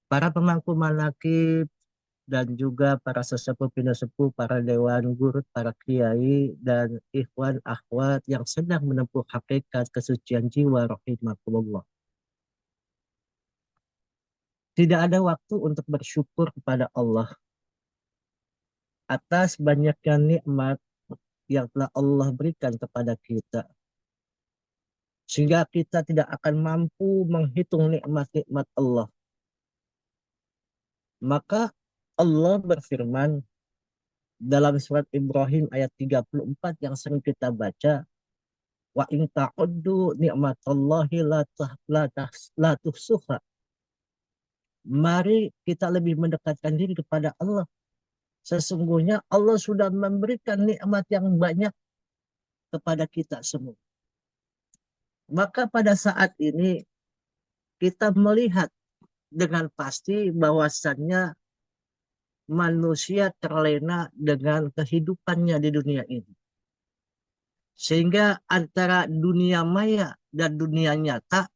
para pemangku manakib dan juga para sesepuh sepuh, para dewan guru, para kiai dan ikhwan akhwat yang sedang menempuh hakikat kesucian jiwa rahimakumullah. Tidak ada waktu untuk bersyukur kepada Allah atas banyaknya nikmat yang telah Allah berikan kepada kita. Sehingga kita tidak akan mampu menghitung nikmat-nikmat Allah. Maka Allah berfirman dalam surat Ibrahim ayat 34 yang sering kita baca, wa in ta'uddu ni'matallahi la tuhsuha. Mari kita lebih mendekatkan diri kepada Allah. Sesungguhnya Allah sudah memberikan nikmat yang banyak kepada kita semua. Maka pada saat ini kita melihat dengan pasti bahwasannya manusia terlena dengan kehidupannya di dunia ini. Sehingga antara dunia maya dan dunia nyata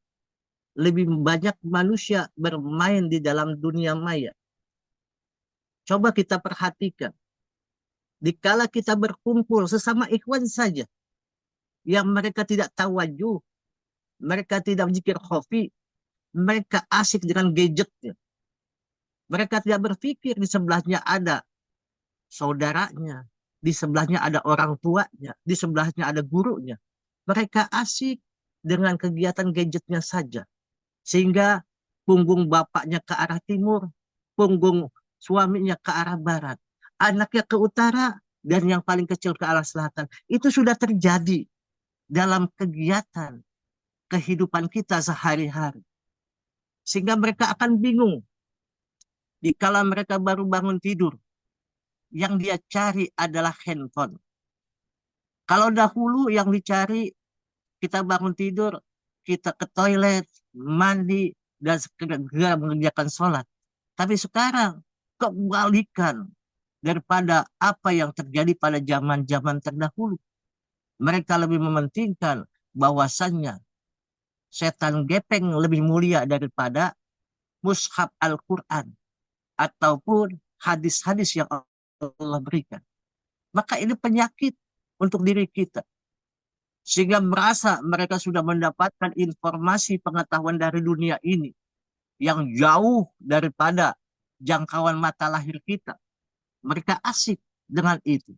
lebih banyak manusia bermain di dalam dunia maya. Coba kita perhatikan. Dikala kita berkumpul sesama ikhwan saja, yang mereka tidak tawajuh, mereka tidak zikir khafi, mereka asik dengan gadgetnya. Mereka tidak berpikir di sebelahnya ada saudaranya, di sebelahnya ada orang tuanya, di sebelahnya ada gurunya. Mereka asik dengan kegiatan gadgetnya saja. Sehingga punggung bapaknya ke arah timur, punggung suaminya ke arah barat, anaknya ke utara, dan yang paling kecil ke arah selatan. Itu sudah terjadi dalam kegiatan kehidupan kita sehari-hari. Sehingga mereka akan bingung dikala mereka baru bangun tidur. Yang dia cari adalah handphone. Kalau dahulu yang dicari, kita bangun tidur, kita ke toilet, mandi, dan segera mengerjakan sholat. Tapi sekarang kebalikan daripada apa yang terjadi pada zaman-zaman terdahulu. Mereka lebih mementingkan bahwasannya setan gepeng lebih mulia daripada mushaf Al-Quran ataupun hadis-hadis yang Allah berikan. Maka ini penyakit untuk diri kita. Sehingga merasa mereka sudah mendapatkan informasi pengetahuan dari dunia ini yang jauh daripada jangkauan mata lahir kita. Mereka asik dengan itu.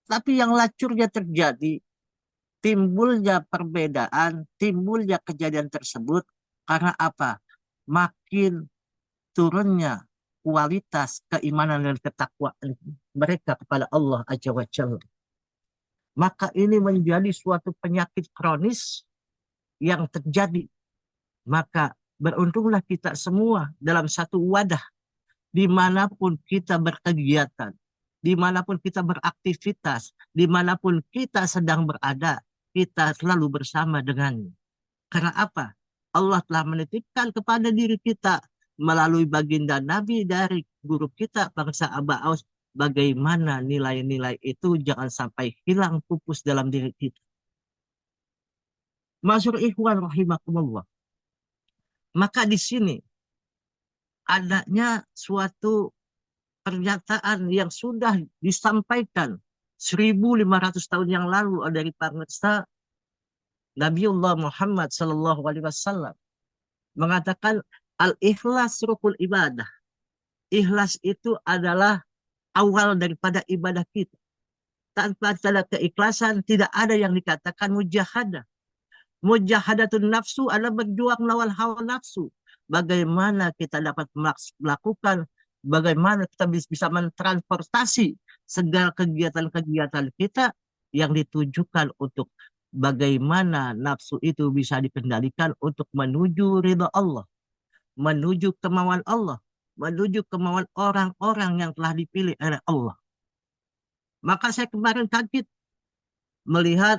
Tapi yang lacurnya terjadi, timbulnya perbedaan, timbulnya kejadian tersebut karena apa? Makin turunnya kualitas keimanan dan ketakwaan mereka kepada Allah Azza wa Jalla. Maka ini menjadi suatu penyakit kronis yang terjadi. Maka beruntunglah kita semua dalam satu wadah, dimanapun kita berkegiatan, dimanapun kita beraktivitas, dimanapun kita sedang berada, kita selalu bersama dengannya. Karena apa? Allah telah menitipkan kepada diri kita melalui baginda Nabi dari guru kita bangsa Aba Aus, bagaimana nilai-nilai itu jangan sampai hilang pupus dalam diri kita. Masyur ikhwan rahimakumullah. Maka di sini adanya suatu pernyataan yang sudah disampaikan 1500 tahun yang lalu dari bangsa Nabiullah Muhammad sallallahu alaihi wasallam mengatakan al-ikhlas rukun ibadah. Ikhlas itu adalah awal daripada ibadah kita. Tanpa ada keikhlasan tidak ada yang dikatakan mujahadah. Mujahadatun nafsu adalah berjuang melawan hawa nafsu. Bagaimana kita dapat melakukan, bagaimana kita bisa mentransportasi segala kegiatan-kegiatan kita yang ditujukan untuk bagaimana nafsu itu bisa dikendalikan untuk menuju ridha Allah, menuju kemauan Allah, menuju kemauan orang-orang yang telah dipilih oleh Allah. Maka saya kemarin kaget melihat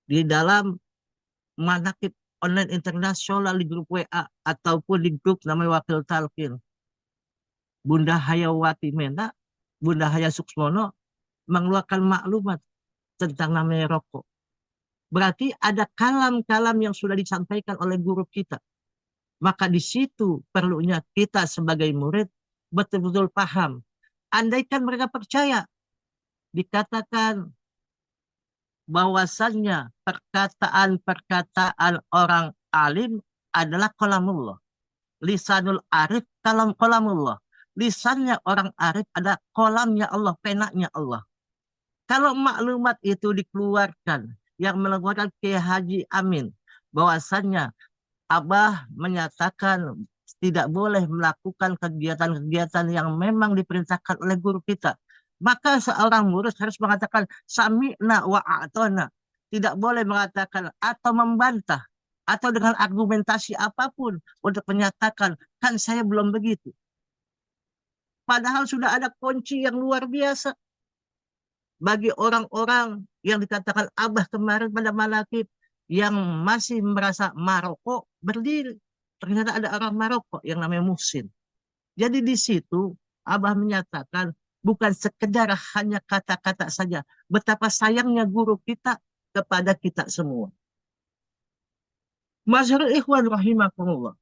di dalam manakib online internasional di grup WA ataupun di grup namanya Wakil Talqin. Bunda Hayawati Mena, Bunda Haya Suksmono mengeluarkan maklumat tentang namanya rokok. Berarti ada kalam-kalam yang sudah disampaikan oleh guru kita. Maka di situ perlunya kita sebagai murid betul-betul paham. Andaikan mereka percaya, dikatakan bahwasannya perkataan-perkataan orang alim adalah kalamullah. Lisanul arif kalamullah. Lisannya orang arif adalah kolamnya Allah, penaknya Allah. Kalau maklumat itu dikeluarkan, yang mengeluarkan Kiai Haji Amin, bahwasannya Abah menyatakan tidak boleh melakukan kegiatan-kegiatan yang memang diperintahkan oleh guru kita. Maka seorang murid harus mengatakan sami'na wa a'tona. Tidak boleh mengatakan atau membantah atau dengan argumentasi apapun untuk menyatakan kan saya belum begitu. Padahal sudah ada kunci yang luar biasa bagi orang-orang yang dikatakan Abah kemarin pada Malakib yang masih merasa Maroko berdiri. Ternyata ada orang Maroko yang namanya Muhsin. Jadi di situ Abah menyatakan bukan sekedar hanya kata-kata saja. Betapa sayangnya guru kita kepada kita semua. Masyarul ikhwan rahimakumullah.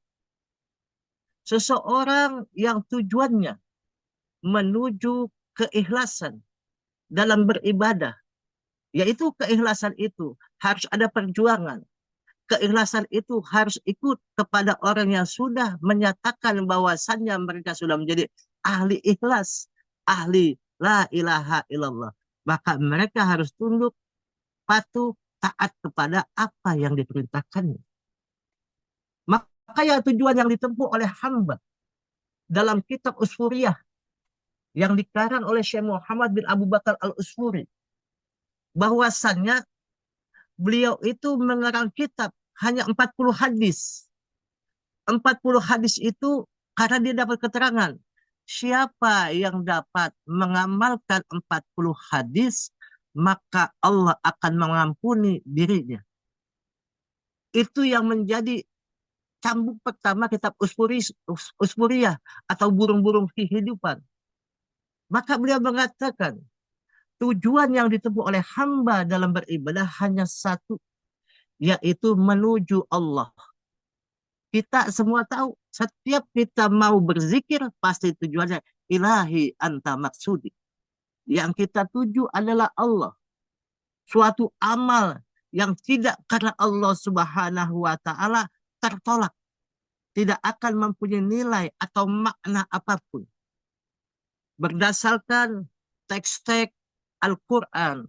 Seseorang yang tujuannya menuju keikhlasan dalam beribadah, yaitu keikhlasan itu harus ada perjuangan. Keikhlasan itu harus ikut kepada orang yang sudah menyatakan bahwasannya mereka sudah menjadi ahli ikhlas, ahli la ilaha illallah. Maka mereka harus tunduk, patuh, taat kepada apa yang diperintahkannya. Maka yang tujuan yang ditempuh oleh hamba dalam kitab Usfuriyah yang dikarang oleh Syekh Muhammad bin Abu Bakar Al-Usfuri, bahwasannya beliau itu mengarang kitab hanya 40 hadis. 40 hadis itu karena dia dapat keterangan. Siapa yang dapat mengamalkan 40 hadis, maka Allah akan mengampuni dirinya. Itu yang menjadi cambuk pertama kitab Usfuriyah atau burung-burung kehidupan. Maka beliau mengatakan, tujuan yang ditempuh oleh hamba dalam beribadah hanya satu, yaitu menuju Allah. Kita semua tahu, setiap kita mau berzikir, pasti tujuannya ilahi anta maksudi. Yang kita tuju adalah Allah. Suatu amal yang tidak karena Allah Subhanahu wa Ta'ala tertolak. Tidak akan mempunyai nilai atau makna apapun. Berdasarkan teks-teks Al-Quran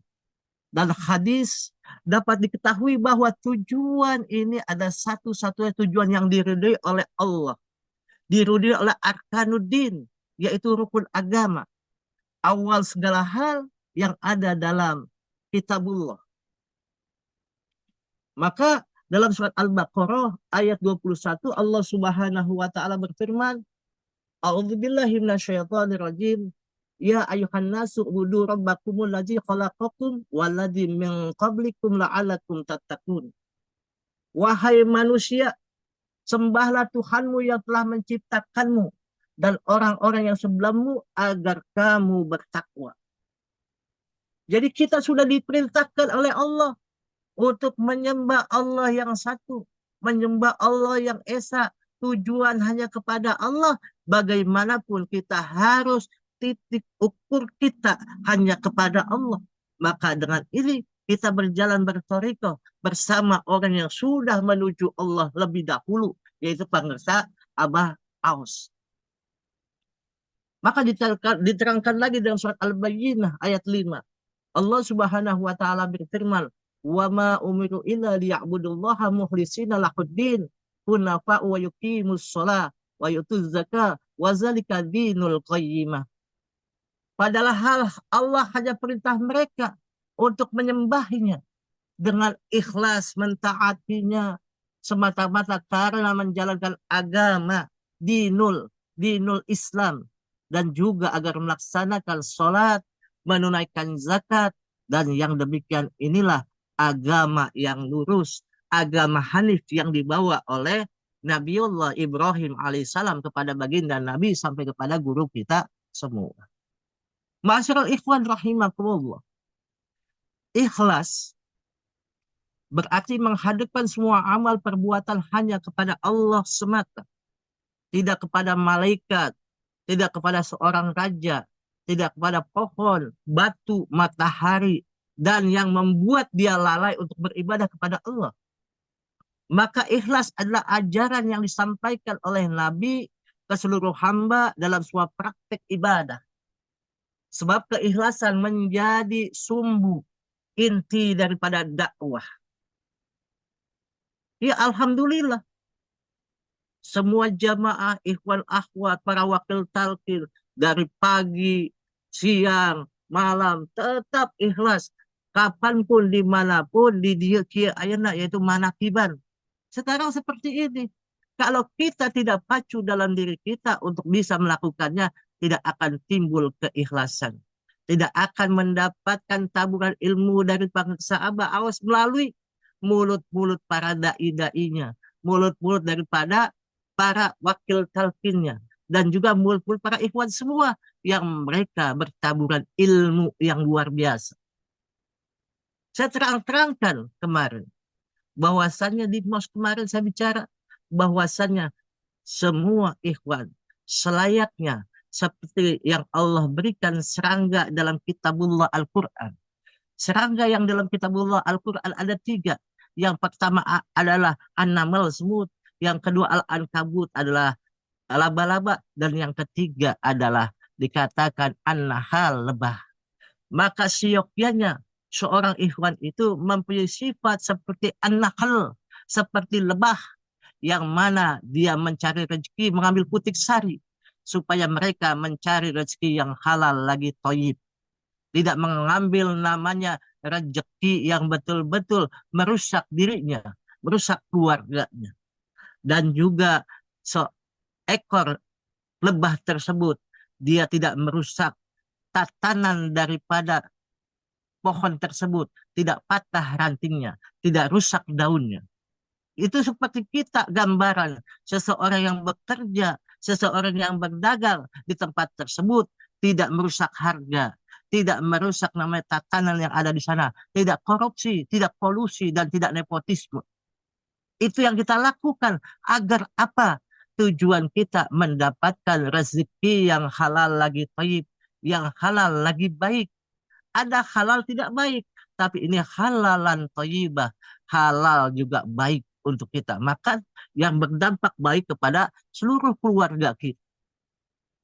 dan hadis, dapat diketahui bahwa tujuan ini ada satu-satunya tujuan yang diridhoi oleh Allah. Diridhoi oleh Arkanuddin, yaitu rukun agama. Awal segala hal yang ada dalam kitabullah. Maka dalam surat Al-Baqarah ayat 21 Allah Subhanahu wa taala berfirman, A'udzubillahi minasyaitonirrajim. Ya ayuhan nasu ubudu rabbakumul ladzi khalaqakum waladzi min qablikum la'alakum tattaqun. Wahai manusia, sembahlah Tuhanmu yang telah menciptakanmu dan orang-orang yang sebelummu agar kamu bertakwa. Jadi kita sudah diperintahkan oleh Allah untuk menyembah Allah yang satu, menyembah Allah yang esa, tujuan hanya kepada Allah. Bagaimanapun kita harus titik ukur kita hanya kepada Allah. Maka dengan ini kita berjalan bertoriko bersama orang yang sudah menuju Allah lebih dahulu, yaitu pengersa Abah Aus. Maka diterangkan lagi dalam surat Al-Bayyinah ayat 5. Allah Subhanahu wa taala berfirman, "Wa ma umiru illa liya'budullaha mukhlishina lahuddin, hunafa wa yuqimus shalah wa yutuz zakah wa zalika dinul qayyimah." Padahal Allah hanya perintah mereka untuk menyembahnya dengan ikhlas, mentaatinya semata-mata karena menjalankan agama dinul Islam, dan juga agar melaksanakan sholat, menunaikan zakat, dan yang demikian inilah agama yang lurus, agama Hanif yang dibawa oleh Nabiullah Ibrahim alaihissalam kepada baginda Nabi sampai kepada guru kita semua. Ma'asyiral ikhwan rahimakumullah. Ikhlas Berarti menghadapkan semua amal perbuatan hanya kepada Allah semata. Tidak kepada malaikat, tidak kepada seorang raja, tidak kepada pohon, batu, matahari, dan yang membuat dia lalai untuk beribadah kepada Allah. Maka ikhlas adalah ajaran yang disampaikan oleh Nabi ke seluruh hamba dalam sebuah praktek ibadah. Sebab keikhlasan menjadi sumbu inti daripada dakwah. Ya Alhamdulillah, semua jamaah, ikhwan akhwat, para wakil talqin, dari pagi, siang, malam, tetap ikhlas. Kapanpun, dimanapun, di dia kia ayana, yaitu manakiban. Sekarang seperti ini. Kalau kita tidak pacu dalam diri kita untuk bisa melakukannya, tidak akan timbul keikhlasan. Tidak akan mendapatkan taburan ilmu dari para sahabat. Awas melalui mulut-mulut para dai-dainya. Mulut-mulut daripada para wakil talkinnya. Dan juga mulut-mulut para ikhwan semua. Yang mereka bertaburan ilmu yang luar biasa. Saya terang-terangkan kemarin bahwasannya di mos kemarin saya bicara bahwasannya semua ikhwan selayaknya seperti yang Allah berikan serangga dalam kitabullah Al-Quran. Serangga yang dalam kitabullah Al-Quran ada tiga. Yang pertama adalah an-naml, semut. Yang kedua al-ankabut adalah laba-laba. Dan yang ketiga adalah dikatakan an-nahal, lebah. Maka siokyanya seorang ikhwan itu mempunyai sifat seperti an-nahl, seperti lebah, yang mana dia mencari rezeki mengambil putik sari supaya mereka mencari rezeki yang halal lagi toyib, tidak mengambil namanya rezeki yang betul-betul merusak dirinya, merusak keluarganya. Dan juga seekor lebah tersebut dia tidak merusak tatanan daripada pohon tersebut, tidak patah rantingnya, tidak rusak daunnya. Itu seperti kita gambaran seseorang yang bekerja, seseorang yang berdagang di tempat tersebut tidak merusak harga, tidak merusak namanya tatanan yang ada di sana, tidak korupsi, tidak polusi, dan tidak nepotisme. Itu yang kita lakukan agar apa? Tujuan kita mendapatkan rezeki yang halal lagi thayyib, yang halal lagi baik. Ada halal tidak baik, tapi ini halalan thayyibah, halal juga baik untuk kita. Maka yang berdampak baik kepada seluruh keluarga kita.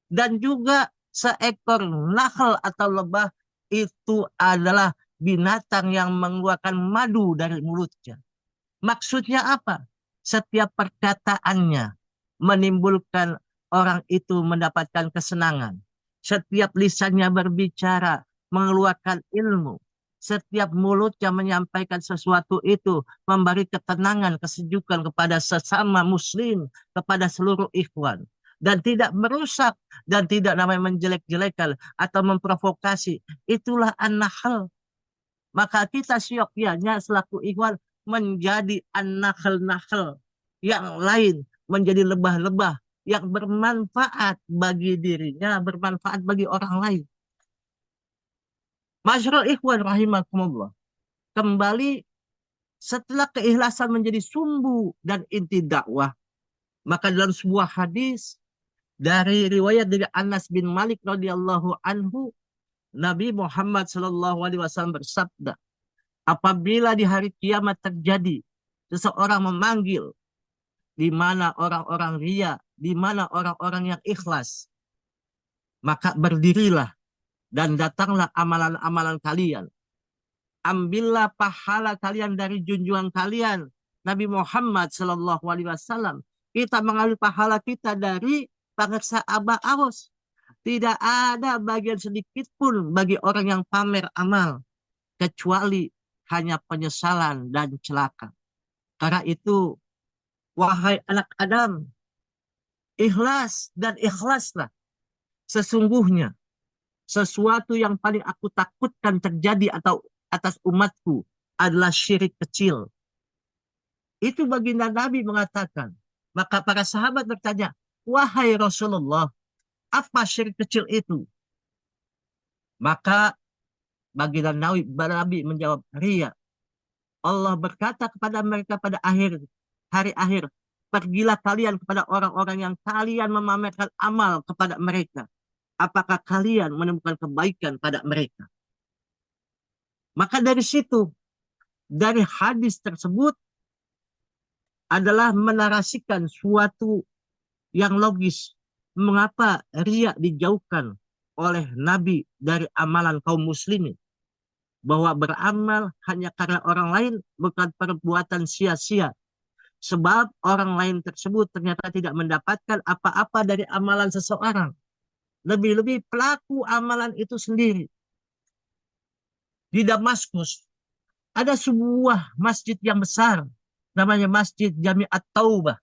Dan juga seekor nahl atau lebah itu adalah binatang yang mengeluarkan madu dari mulutnya. Maksudnya apa? Setiap perkataannya menimbulkan orang itu mendapatkan kesenangan. Setiap lisannya berbicara mengeluarkan ilmu. Setiap mulutnya menyampaikan sesuatu itu memberi ketenangan, kesejukan kepada sesama muslim, kepada seluruh ikhwan. Dan tidak merusak dan tidak namanya menjelek-jelekan atau memprovokasi. Itulah an-nahl. Maka kita syokianya selaku ikhwan menjadi an-nahl-nahl yang lain, menjadi lebah-lebah yang bermanfaat bagi dirinya, bermanfaat bagi orang lain. Masyarul ikhwan rahimakumullah. Kembali setelah keikhlasan menjadi sumbu dan inti dakwah, maka dalam sebuah hadis dari riwayat dari Anas bin Malik radhiyallahu anhu, Nabi Muhammad sallallahu alaihi wasallam bersabda, apabila di hari kiamat terjadi seseorang memanggil di mana orang-orang ria, di mana orang-orang yang ikhlas, maka berdirilah dan datanglah amalan-amalan kalian. Ambillah pahala kalian dari junjungan kalian, Nabi Muhammad sallallahu alaihi wasallam. Kita mengambil pahala kita dari bangsa Aba Aros. Tidak ada bagian sedikit pun bagi orang yang pamer amal, kecuali hanya penyesalan dan celaka. Karena itu, wahai anak Adam, ikhlas dan ikhlaslah. Sesungguhnya, sesuatu yang paling aku takutkan terjadi atau atas umatku adalah syirik kecil. Itu baginda Nabi mengatakan. Maka para sahabat bertanya, wahai Rasulullah, apa syirik kecil itu? Maka baginda Nabi menjawab, ria. Allah berkata kepada mereka pada hari akhir, pergilah kalian kepada orang-orang yang kalian memamerkan amal kepada mereka. Apakah kalian menemukan kebaikan pada mereka? Maka dari situ, dari hadis tersebut adalah menarasikan suatu yang logis. Mengapa riya dijauhkan oleh Nabi dari amalan kaum muslimin? Bahwa beramal hanya karena orang lain bukan perbuatan sia-sia. Sebab orang lain tersebut ternyata tidak mendapatkan apa-apa dari amalan seseorang. Lebih-lebih pelaku amalan itu sendiri. Di Damaskus ada sebuah masjid yang besar. Namanya Masjid Jami At-Taubah.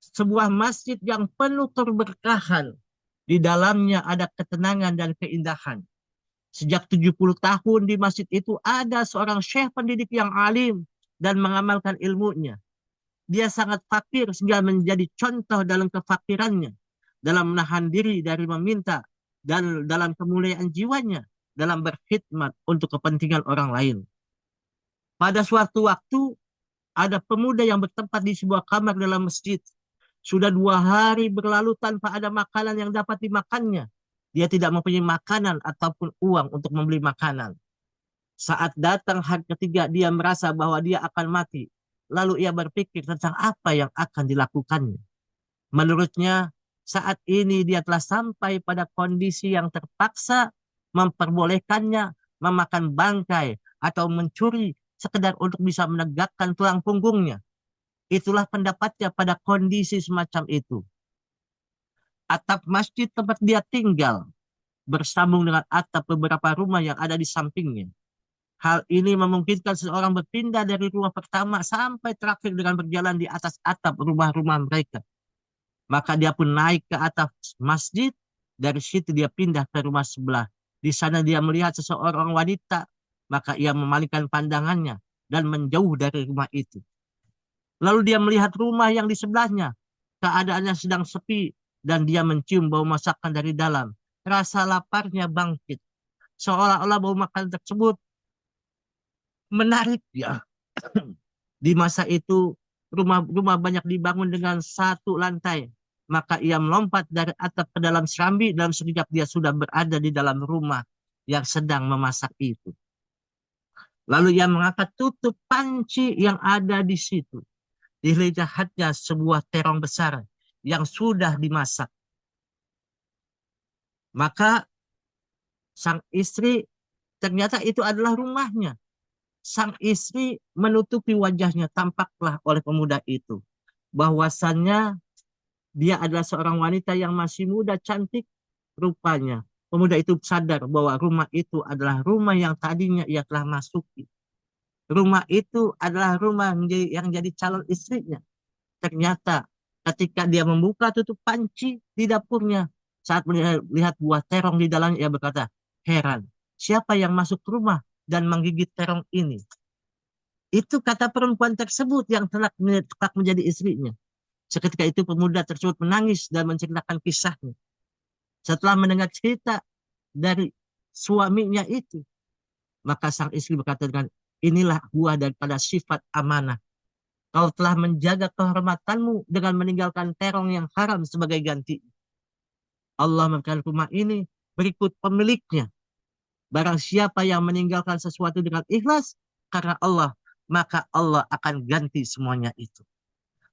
Sebuah masjid yang penuh keberkahan. Di dalamnya ada ketenangan dan keindahan. Sejak 70 tahun di masjid itu ada seorang syekh pendidik yang alim dan mengamalkan ilmunya. Dia sangat fakir sehingga menjadi contoh dalam kefakirannya, dalam menahan diri dari meminta, dan dalam kemuliaan jiwanya, dalam berkhidmat untuk kepentingan orang lain. Pada suatu waktu, ada pemuda yang bertempat di sebuah kamar dalam masjid. Sudah 2 hari berlalu tanpa ada makanan yang dapat dimakannya. Dia tidak mempunyai makanan ataupun uang untuk membeli makanan. Saat datang hari ketiga, dia merasa bahwa dia akan mati. Lalu ia berpikir tentang apa yang akan dilakukannya. Menurutnya, saat ini dia telah sampai pada kondisi yang terpaksa memperbolehkannya memakan bangkai atau mencuri sekedar untuk bisa menegakkan tulang punggungnya. Itulah pendapatnya pada kondisi semacam itu. Atap masjid tempat dia tinggal bersambung dengan atap beberapa rumah yang ada di sampingnya. Hal ini memungkinkan seseorang berpindah dari rumah pertama sampai terakhir dengan berjalan di atas atap rumah-rumah mereka. Maka dia pun naik ke atas masjid. Dari situ dia pindah ke rumah sebelah. Di sana dia melihat seseorang wanita. Maka ia memalingkan pandangannya dan menjauh dari rumah itu. Lalu dia melihat rumah yang di sebelahnya. Keadaannya sedang sepi dan dia mencium bau masakan dari dalam. Rasa laparnya bangkit. Seolah-olah bau makan tersebut menarik dia. Di masa itu rumah-rumah banyak dibangun dengan satu lantai. Maka ia melompat dari atap ke dalam serambi dan sekejap dia sudah berada di dalam rumah yang sedang memasak itu. Lalu ia mengangkat tutup panci yang ada di situ. Dilihatnya sebuah terong besar yang sudah dimasak. Maka sang istri ternyata itu adalah rumahnya. Sang istri menutupi wajahnya, tampaklah oleh pemuda itu bahwasannya dia adalah seorang wanita yang masih muda, cantik rupanya. Pemuda itu sadar bahwa rumah itu adalah rumah yang tadinya ia telah masuki. Rumah itu adalah rumah yang jadi calon istrinya. Ternyata ketika dia membuka tutup panci di dapurnya, saat melihat buah terong di dalamnya, ia berkata, heran, siapa yang masuk rumah dan menggigit terong ini? Itu kata perempuan tersebut yang telah menjadi istrinya. Seketika itu pemuda tersebut menangis dan menceritakan kisahnya. Setelah mendengar cerita dari suaminya itu, maka sang istri berkata dengan, inilah buah daripada sifat amanah. Kau telah menjaga kehormatanmu dengan meninggalkan terong yang haram sebagai ganti. Allah memberikan rumah ini berikut pemiliknya. Barang siapa yang meninggalkan sesuatu dengan ikhlas karena Allah, maka Allah akan ganti semuanya itu.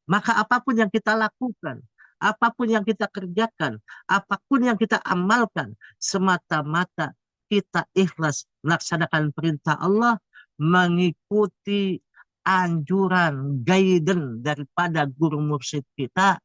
Maka apapun yang kita lakukan, apapun yang kita kerjakan, apapun yang kita amalkan, semata-mata kita ikhlas melaksanakan perintah Allah, mengikuti anjuran, guidance daripada guru mursyid kita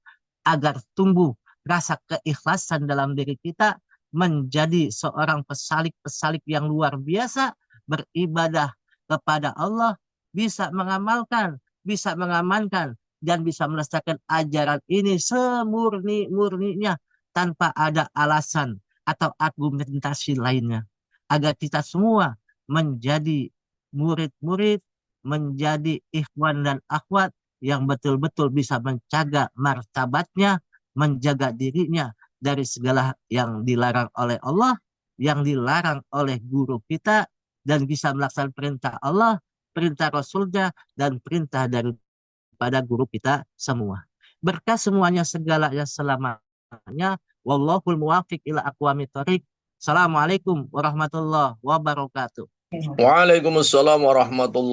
agar tumbuh rasa keikhlasan dalam diri kita, menjadi seorang pesalik-pesalik yang luar biasa, beribadah kepada Allah, bisa mengamalkan, bisa mengamankan, dan bisa melestarikan ajaran ini semurni-murninya tanpa ada alasan atau argumentasi lainnya. Agar kita semua menjadi murid-murid, menjadi ikhwan dan akhwat yang betul-betul bisa menjaga martabatnya, menjaga dirinya dari segala yang dilarang oleh Allah, yang dilarang oleh guru kita, dan bisa melaksanakan perintah Allah, perintah Rasulnya, dan perintah daripada guru kita semua. Berkah semuanya segalanya selamanya. Wallahul muwafiq ila aqwamit thoriq. Assalamualaikum warahmatullahi wabarakatuh. Waalaikumsalam warahmatullahi